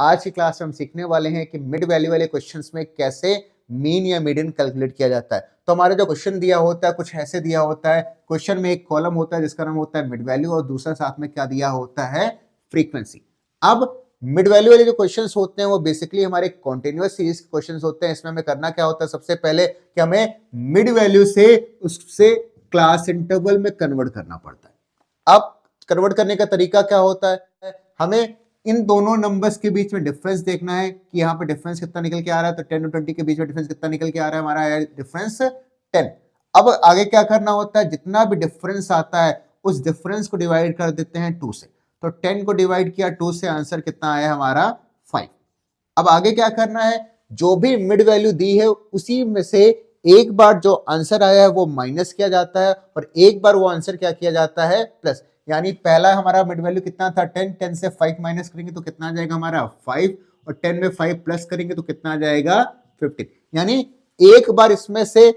आज की क्लास में हम सीखने वाले हैं कि मिड वैल्यू वाले क्वेश्चंस में कैसे मीन या मीडियन कैलकुलेट किया जाता है। तो हमारा जो क्वेश्चन दिया होता है कुछ ऐसे दिया होता है, क्वेश्चन में एक कॉलम होता है जिसका नाम होता है मिड वैल्यू और दूसरा साथ में क्या दिया होता है, फ्रीक्वेंसी। अब मिड वैल्यू वाले जो क्वेश्चंस होते हैं वो बेसिकली हमारे कॉन्टिन्यूअस सीरीज के क्वेश्चंस होते हैं। इसमें हमें करना क्या होता है, सबसे पहले कि हमें मिड वैल्यू से उससे क्लास इंटरवल में कन्वर्ट करना पड़ता है। अब कन्वर्ट करने का तरीका क्या होता है, हमें इन दोनों नंबर्स के बीच में डिफरेंस देखना है कि यहाँ पे डिफरेंस कितना निकल के आ रहा है। तो 10 और 20 के बीच में डिफरेंस कितना निकल के आ रहा है, हमारा डिफरेंस 10। अब आगे क्या करना होता है, जितना भी डिफरेंस आता है उस डिफरेंस को डिवाइड कर देते हैं 2 से। तो 10 को डिवाइड किया 2 से, आंसर कितना आया हमारा 5। अब आगे क्या करना है, जो भी मिड वैल्यू दी है उसी में से एक बार जो आंसर आया है वो माइनस किया जाता है और एक बार वो आंसर क्या किया जाता है, प्लस। यानी पहला हमारा मिड वैल्यू कितना था 10, 10 से 5 माइनस करेंगे तो कितना आ जाएगा हमारा 5 और 10 में 5 प्लस करेंगे तो कितना आ जाएगा 15। यानी एक बार इसमें से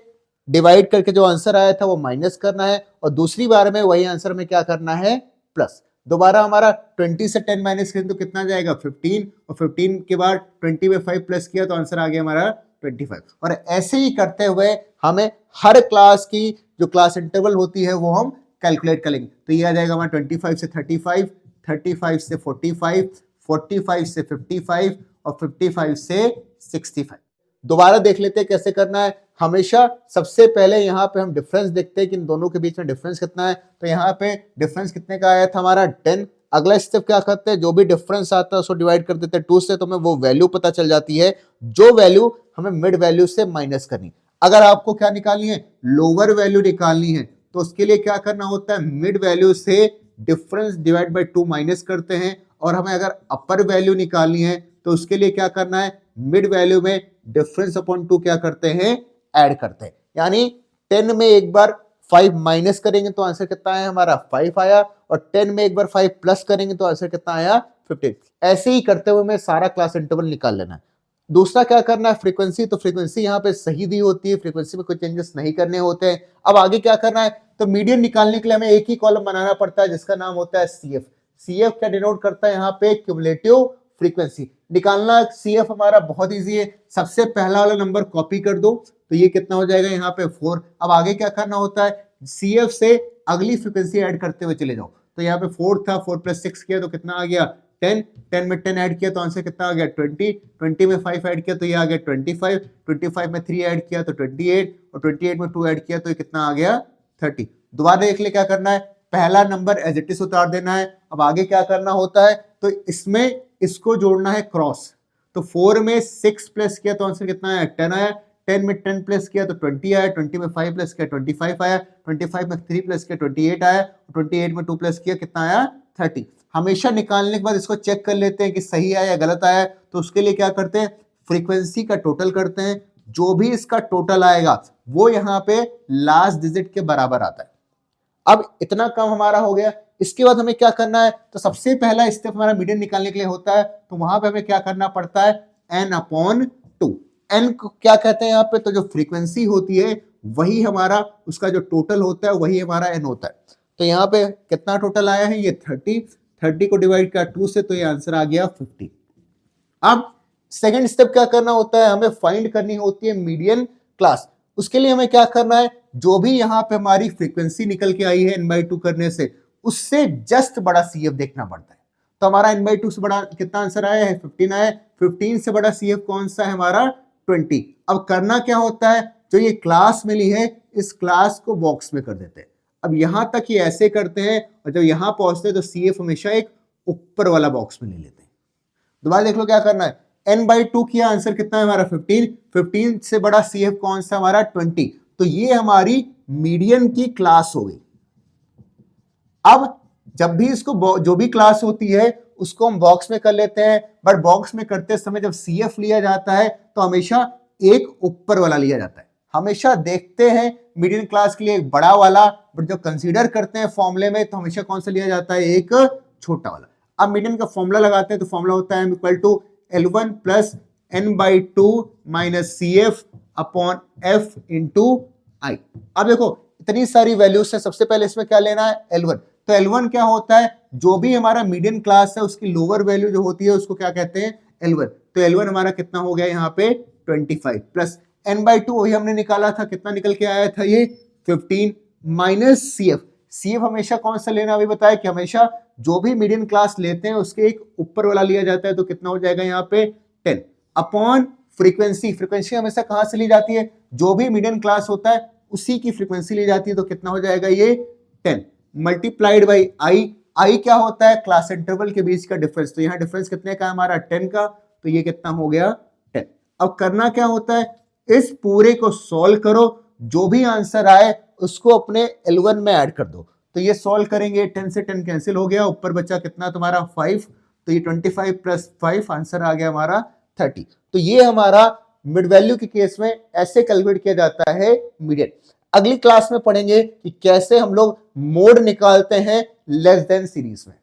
डिवाइड करके जो आंसर आया था वो माइनस करना है और दूसरी बार में वही आंसर में क्या करना है, प्लस। दोबारा हमारा 20 से 10 माइनस करें तो कितना जाएगा 15 और 15 के बाद 20 में 5 प्लस किया तो आंसर आ गया हमारा 25। और ऐसे ही करते हुए हमें हर क्लास की जो क्लास इंटरवल होती है वो हम कैलकुलेट करेंगे। तो ये आ जाएगा हमारा 25 से 35, 35 से 45, 45 से 55 और 55 से 65। दोबारा देख लेते हैं कैसे करना है। हमेशा सबसे पहले यहाँ पे हम डिफरेंस देखते हैं कि इन दोनों के बीच में डिफरेंस कितना है। तो यहाँ पे डिफरेंस कितने का आया था हमारा 10। अगला स्टेप क्या करते हैं, जो भी डिफरेंस आता है उसको डिवाइड कर देते हैं 2 से, तो हमें वो वैल्यू पता चल जाती है जो वैल्यू हमें मिड वैल्यू से माइनस करनी। अगर आपको क्या निकालनी है, लोअर वैल्यू निकालनी है, तो उसके लिए क्या करना होता है, मिड वैल्यू से डिफरेंस डिवाइड बाय 2 माइनस करते हैं। और हमें अगर अपर वैल्यू निकालनी है तो उसके लिए क्या करना है, मिड वैल्यू में डिफरेंस अपॉन 2 क्या करते हैं, ऐड करते हैं। यानी 10 में एक बार 5 माइनस करेंगे तो आंसर कितना आया हमारा 5 आया और 10 में एक बार 5 प्लस करेंगे तो आंसर कितना आया 15। ऐसे ही करते हुए हमें सारा क्लास इंटरवल निकाल लेना है। दूसरा क्या करना है, फ्रीक्वेंसी। तो फ्रीक्वेंसी यहाँ पे सही दी होती है, फ्रीक्वेंसी में कोई चेंजेस नहीं करने होते हैं। अब आगे क्या करना है, तो मीडियन निकालने के लिए हमें एक ही कॉलम बनाना पड़ता है जिसका नाम होता है CF। CF क्या डिनोट करता है यहाँ पे, क्यूमुलेटिव फ्रीक्वेंसी। निकालना CF हमारा बहुत इजी है, सबसे पहला वाला नंबर कॉपी कर दो तो ये कितना हो जाएगा यहाँ पे 4। अब आगे क्या करना होता है, CF से अगली फ्रीक्वेंसी ऐड करते हुए चले जाओ। तो यहाँ पे 4 था, 4 + 6 किया तो कितना आ गया 10, 10 में 10 ऐड किया तो आंसर कितना आ गया 20, 20 में 5 ऐड किया तो ये आ गया 25, 25 में 3 ऐड किया तो 28 और 28 में 2 ऐड किया तो ये कितना आ गया 30। दोबारा देख ले क्या करना है, पहला नंबर एज इट इज उतार देना है। अब आगे क्या करना होता है, तो इसमें इसको जोड़ना है क्रॉस। तो 4 में 6 प्लस किया तो आंसर कितना आया 10 आया, 10 में 10 प्लस किया तो 20 आया, 20 में 5 प्लस किया 25 आया, 25 में 3 प्लस किया 28 आया, 28 में 2 प्लस किया कितना आया 30। हमेशा निकालने के बाद इसको चेक कर लेते हैं कि सही आया या गलत आया। तो उसके लिए क्या करते हैं, फ्रीक्वेंसी का टोटल करते हैं, जो भी इसका टोटल आएगा वो यहाँ पे लास्ट डिजिट के बराबर आता है। अब इतना कम हमारा हो गया। इसके बाद हमें क्या करना है, तो सबसे पहला स्टेप हमारा मीडियन निकालने के लिए होता है, तो वहां पे हमें क्या करना पड़ता है, n/2। n को क्या कहते हैं यहाँ पे, तो जो फ्रीक्वेंसी होती है वही हमारा उसका जो टोटल होता है वही हमारा n होता है। तो यहाँ पे कितना टोटल आया है, ये 30 को डिवाइड किया 2 से तो ये आंसर आ गया 50। अब सेकंड स्टेप क्या करना होता है, हमें फाइंड करनी होती है मीडियन क्लास। उसके लिए हमें क्या करना है, जो भी यहाँ पे हमारी फ्रीक्वेंसी निकल के आई है n/2 करने से, उससे जस्ट बड़ा CF देखना पड़ता है। तो हमारा n/2 से बड़ा कितना आंसर आया है 15 आया, 15 से बड़ा CF कौन सा है हमारा 20। अब करना क्या होता है, जो ये क्लास मिली है इस क्लास को बॉक्स में कर देते हैं। अब यहां तक ये ऐसे करते हैं और जब यहां पहुंचते हैं तो CF हमेशा एक ऊपर वाला बॉक्स में ले लेते हैं। दोबारा देख लो क्या करना है, n/2 किया, आंसर कितना है हमारा 15, 15 से बड़ा CF कौन सा हमारा 20। तो ये हमारी मीडियन की क्लास हो गई। अब जब भी इसको जो भी क्लास होती है उसको हम बॉक्स में कर लेते हैं, बट बॉक्स में करते समय जब CF लिया जाता है तो हमेशा एक ऊपर वाला लिया जाता है। हमेशा देखते हैं मीडियन क्लास के लिए एक बड़ा वाला, बट जब कंसीडर करते हैं फॉर्मूले में तो हमेशा कौन सा लिया जाता है, एक छोटा वाला। अब मीडियन का फॉर्मूला लगाते हैं तो फॉर्मूला होता है m = L1 + n/2 - CF upon F × I। अब देखो इतनी सारी वैल्यूज है, सबसे पहले इसमें क्या लेना है L1। तो L1 क्या होता है, जो भी हमारा मीडियन क्लास है उसकी लोअर वैल्यू जो होती है उसको क्या कहते हैं L1, तो L1 हमारा कितना हो गया यहाँ पे 25 प्लस n/2 वही हमने निकाला था, कितना निकल के आया था ये 15 माइनस CF हमेशा कौन सा लेना अभी बताया कि हमेशा जो भी मीडियन क्लास लेते हैं उसके एक ऊपर वाला लिया जाता है, तो कितना हो जाएगा यहाँ पे 10 अपॉन फ्रीक्वेंसी हमेशा कहां से ली जाती है, जो भी मीडियन क्लास होता है उसी की फ्रीक्वेंसी ली जाती है, तो कितना हो जाएगा ये 10 मल्टीप्लाइड बाई आई क्या होता है क्लास इंटरवल के बीच का डिफरेंस, तो यहाँ डिफरेंस कितने का है हमारा 10 का, तो ये कितना हो गया 10। अब करना क्या होता है, इस पूरे को सॉल्व करो, जो भी आंसर आए उसको अपने L1 में ऐड कर दो, तो ये सॉल्व करेंगे 10 से 10 कैंसिल हो गया, ऊपर बचा कितना तुम्हारा 5, तो ये 25 प्लस 5 आंसर आ गया हमारा 30। तो ये हमारा मिड वैल्यू के केस में ऐसे कैलकुलेट किया जाता है मीडियन। अगली क्लास में पढ़ेंगे कि कैसे हम लोग मोड निकालते हैं लेस देन सीरीज में।